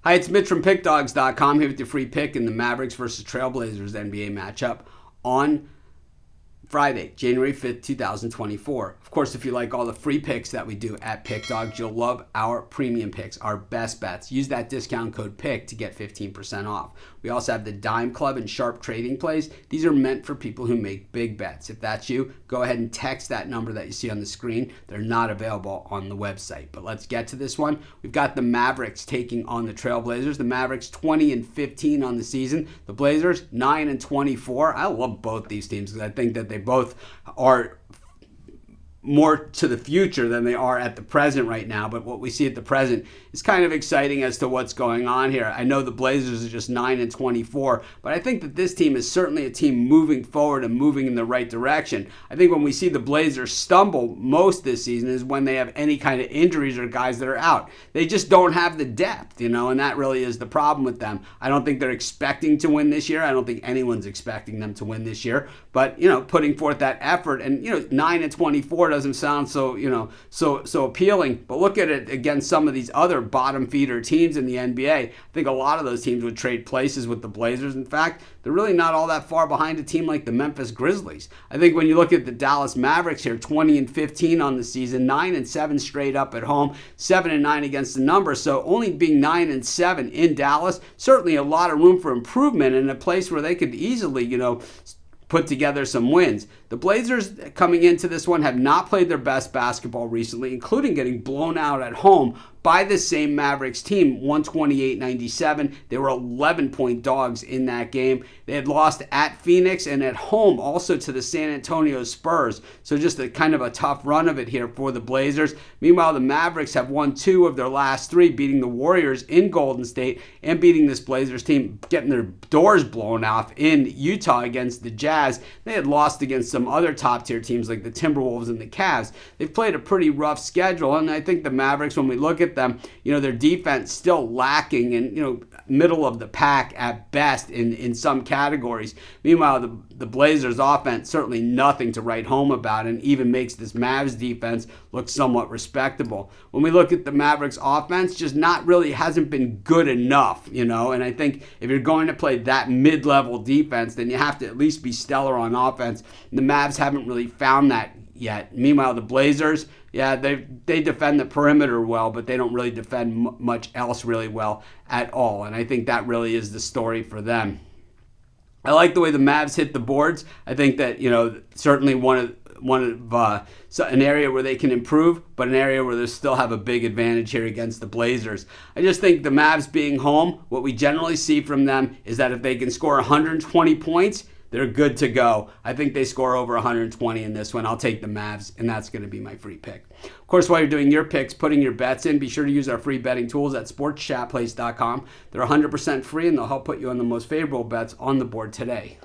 Hi, it's Mitch from Pickdawgz.com here with your free pick in the Mavericks versus Trailblazers NBA matchup on Friday, January 5th, 2024. Of course, if you like all the free picks that we do at Pickdawgz, you'll love our premium picks, our best bets. Use that discount code PICK to get 15% off. We also have the Dime Club and Sharp Trading Plays. These are meant for people who make big bets. If that's you, go ahead and text that number that you see on the screen. They're not available on the website. But let's get to this one. We've got the Mavericks taking on the Trailblazers. The Mavericks 20-15 on the season. The Blazers 9-24. I love both these teams because I think that they both are more to the future than they are at the present right now. But what we see at the present is kind of exciting as to what's going on here. I know the Blazers are just 9-24, but I think that this team is certainly a team moving forward and moving in the right direction. I think when we see the Blazers stumble most this season is when they have any kind of injuries or guys that are out. They just don't have the depth, and that really is the problem with them. I don't think they're expecting to win this year. I don't think anyone's expecting them to win this year, but putting forth that effort and 9-24 doesn't sound so appealing, but look at it against some of these other bottom feeder teams in the NBA. I think a lot of those teams would trade places with the Blazers. In fact, they're really not all that far behind a team like the Memphis Grizzlies. I think when you look at the Dallas Mavericks here, 20-15 on the season, 9-7 straight up at home, 7-9 against the number. So only being 9-7 in Dallas, certainly a lot of room for improvement in a place where they could easily, put together some wins. The Blazers coming into this one have not played their best basketball recently, including getting blown out at home by the same Mavericks team, 128-97. They were 11-point dogs in that game. They had lost at Phoenix and at home also to the San Antonio Spurs. So just a kind of a tough run of it here for the Blazers. Meanwhile, the Mavericks have won 2 of their last 3, beating the Warriors in Golden State and beating this Blazers team, getting their doors blown off in Utah against the Jazz. They had lost against some other top-tier teams like the Timberwolves and the Cavs. They've played a pretty rough schedule, and I think the Mavericks, when we look at them, their defense still lacking and, middle of the pack at best in some categories. Meanwhile, the Blazers offense, certainly nothing to write home about, and even makes this Mavs defense look somewhat respectable. When we look at the Mavericks offense, just not really hasn't been good enough, and I think if you're going to play that mid-level defense, then you have to at least be stellar on offense. The Mavs haven't really found that yet. Meanwhile, the Blazers, they defend the perimeter well, but they don't really defend much else really well at all. And I think that really is the story for them. I like the way the Mavs hit the boards. I think that, certainly an area where they can improve, but an area where they still have a big advantage here against the Blazers. I just think the Mavs being home, what we generally see from them is that if they can score 120 points, they're good to go. I think they score over 120 in this one. I'll take the Mavs, and that's going to be my free pick. Of course, while you're doing your picks, putting your bets in, be sure to use our free betting tools at sportschatplace.com. They're 100% free, and they'll help put you on the most favorable bets on the board today.